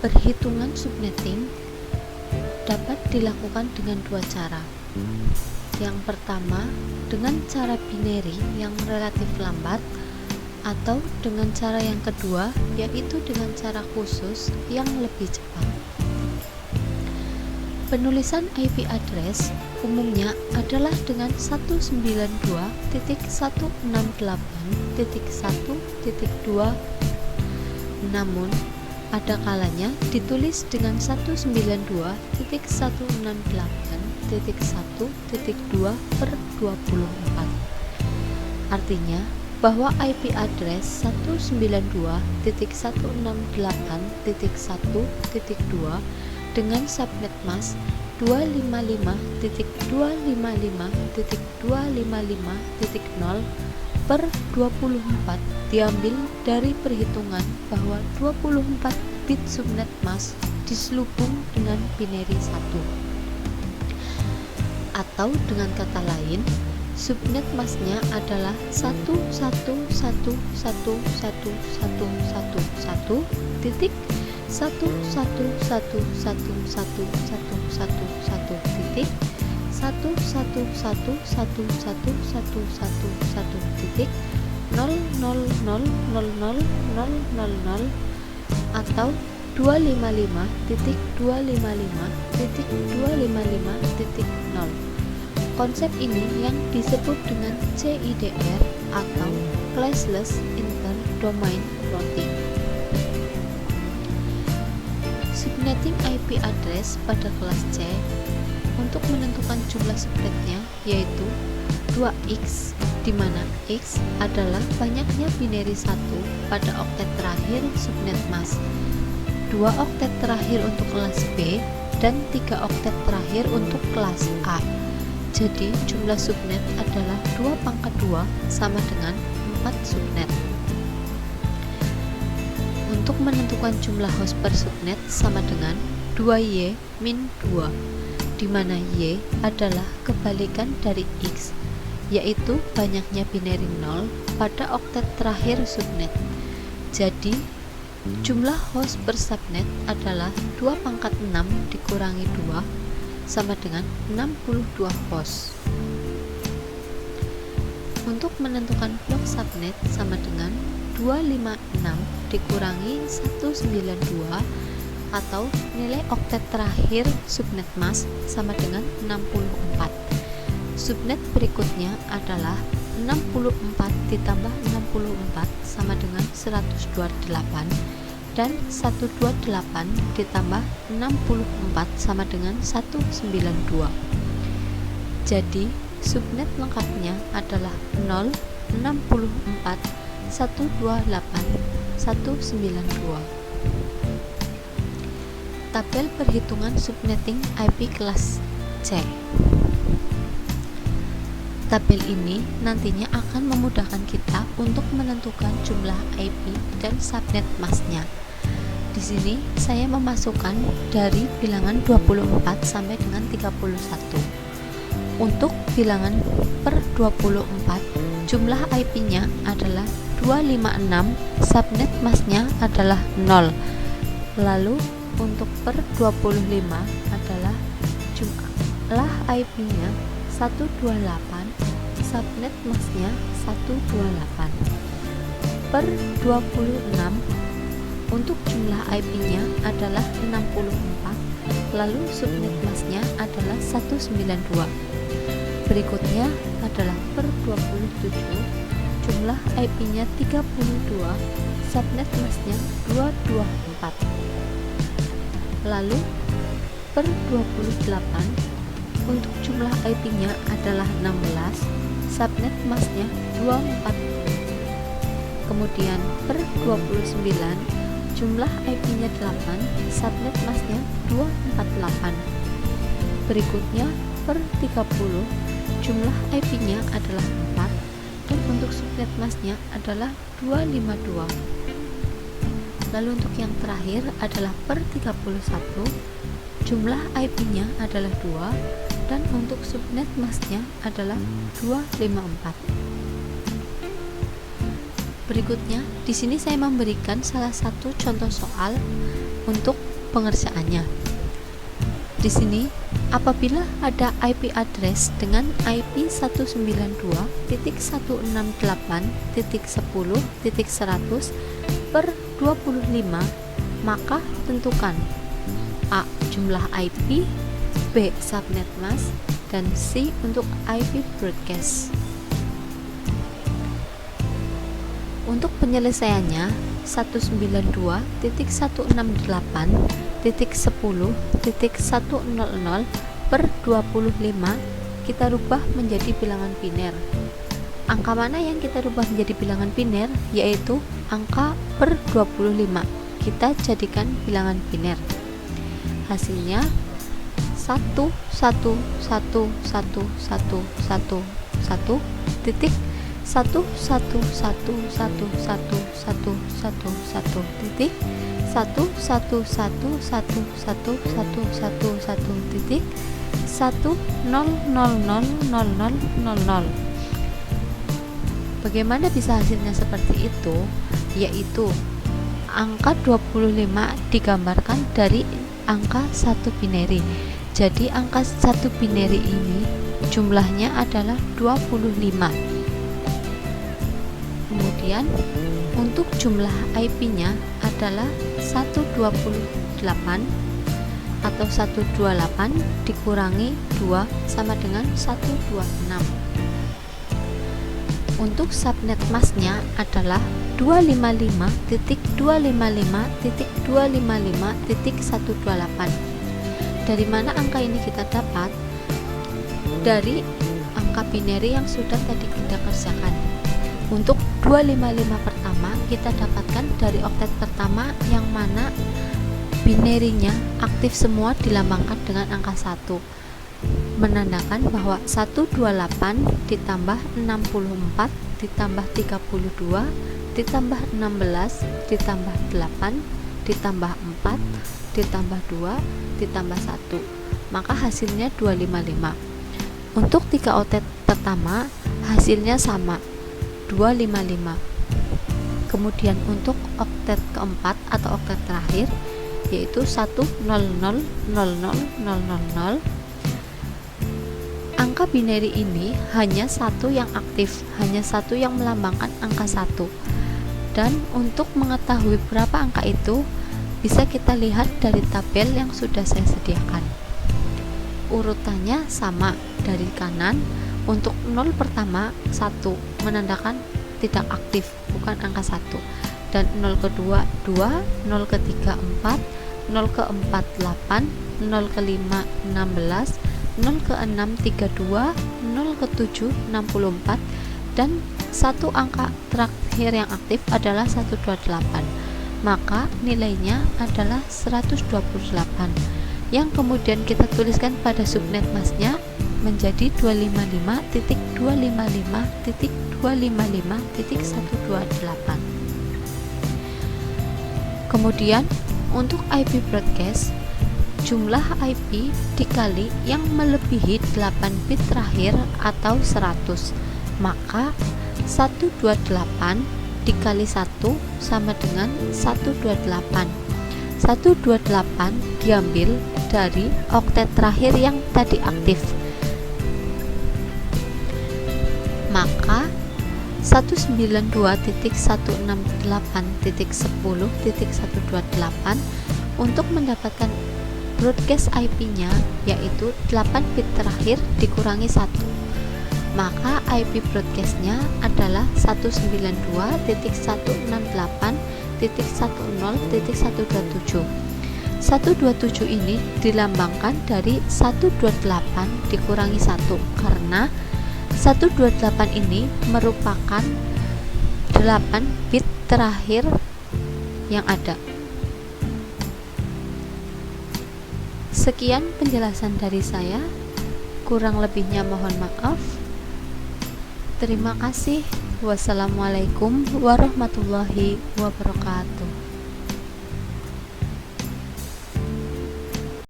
Perhitungan subnetting dapat dilakukan dengan dua cara. Yang pertama, dengan cara binary yang relatif lambat, atau dengan cara yang kedua, yaitu dengan cara khusus yang lebih cepat. Penulisan IP address umumnya adalah dengan 192.168.1.2, namun ada kalanya ditulis dengan 192.168.1.2/24. Artinya bahwa IP address 192.168.1.2 dengan subnet mask 255.255.255.0/24 diambil dari perhitungan bahwa 24 bit subnet mask diselubung dengan binary 1. Atau dengan kata lain, subnet masknya adalah 111.111.111.0000000 atau 255.255.255.0. Konsep ini yang disebut dengan CIDR atau Classless Inter-Domain Routing. Subnetting IP address pada kelas C untuk menentukan jumlah subnetnya yaitu 2x, di mana x adalah banyaknya binary 1 pada oktet terakhir subnet mask, 2 oktet terakhir untuk kelas B, dan 3 oktet terakhir untuk kelas A. Jadi jumlah subnet adalah 2 pangkat 2 sama dengan 4 subnet. Untuk menentukan jumlah host per subnet sama dengan 2y min 2, di mana y adalah kebalikan dari x, yaitu banyaknya binary 0 pada oktet terakhir subnet. Jadi jumlah host per subnet adalah 2 pangkat 6 dikurangi 2 sama dengan 62 host. Untuk menentukan blok subnet sama dengan 256 dikurangi 192 atau nilai oktet terakhir subnet mask sama dengan 64. Subnet berikutnya adalah 64 ditambah 64 sama dengan 128 dan 128 ditambah 64 sama dengan 192. Jadi subnet lengkapnya adalah 0, 64, 128, 192. Tabel perhitungan subnetting IP kelas C. Tabel ini nantinya akan memudahkan kita untuk menentukan jumlah IP dan subnet masknya. Di sini saya memasukkan dari bilangan 24 sampai dengan 31. Untuk bilangan per 24, jumlah IP-nya adalah 256, subnet masknya adalah 0. Lalu untuk per 25 adalah jumlah IP-nya 128, subnet masknya 128. Per 26 untuk jumlah IP-nya adalah 64, lalu subnet masknya adalah 192. Berikutnya adalah per 27, jumlah IP-nya 32, subnet masknya 224. Lalu per 28 untuk jumlah IP-nya adalah 16, subnet masknya 24. Kemudian per 29 jumlah IP-nya 8, subnet masknya 248. Berikutnya per 30 jumlah IP-nya adalah 4 dan untuk subnet masknya adalah 252. Lalu untuk yang terakhir adalah per 31 jumlah IP-nya adalah 2 dan untuk subnet masknya adalah 254. Berikutnya, di sini saya memberikan salah satu contoh soal untuk pengerjaannya. Di sini, apabila ada IP address dengan IP 192.168.10.100, maka tentukan A. jumlah IP, B. subnet mask, dan C. untuk IP broadcast. Untuk penyelesaiannya, 192.168.10.100/25 kita rubah menjadi bilangan biner. Angka mana yang kita rubah menjadi bilangan biner? Yaitu angka per 25. Kita jadikan bilangan biner. Hasilnya 1,1,1,1,1,1,1,1,1,0,0,0,0,0. Bagaimana bisa hasilnya seperti itu? Yaitu angka 25 digambarkan dari angka 1 binary. Jadi angka 1 binary ini jumlahnya adalah 25. Kemudian untuk jumlah IP-nya adalah 128 atau 128 dikurangi 2 sama dengan 126. Untuk subnet masknya adalah 255.255.255.128. Dari mana angka ini kita dapat? Dari angka binary yang sudah tadi kita kerjakan. Untuk 255 pertama kita dapatkan dari oktet pertama yang mana binary-nya aktif semua dilambangkan dengan angka 1, menandakan bahwa 128 ditambah 64 ditambah 32 ditambah 16 ditambah 8 ditambah 4 ditambah 2 ditambah 1, maka hasilnya 255. Untuk 3 oktet pertama hasilnya sama, 255. Kemudian untuk oktet keempat atau oktet terakhir yaitu 1000000, angka binary ini hanya satu yang aktif, hanya satu yang melambangkan angka 1. Dan untuk mengetahui berapa angka itu bisa kita lihat dari tabel yang sudah saya sediakan. Urutannya sama dari kanan. Untuk 0 pertama 1 menandakan tidak aktif, bukan angka 1. Dan 0 kedua 2, 0 ketiga 4, 0 keempat 8, 0 kelima 16, 0 keenam 32, 0 ketujuh 64, dan satu angka terakhir yang aktif adalah 128. Maka nilainya adalah 128 yang kemudian kita tuliskan pada subnet masknya menjadi 255.255.255.128. Kemudian untuk IP broadcast, jumlah IP dikali yang melebihi 8 bit terakhir atau 100, maka 128 dikali 1 sama dengan 128. 128 diambil dari oktet terakhir yang tadi aktif, maka 192.168.10.128 untuk mendapatkan broadcast IP-nya yaitu 8 bit terakhir dikurangi 1, maka IP broadcast-nya adalah 192.168.10.127. 127 ini dilambangkan dari 128 dikurangi 1 karena 128 ini merupakan 8 bit terakhir yang ada. Sekian penjelasan dari saya, kurang lebihnya mohon maaf. Terima kasih. Wassalamualaikum warahmatullahi wabarakatuh.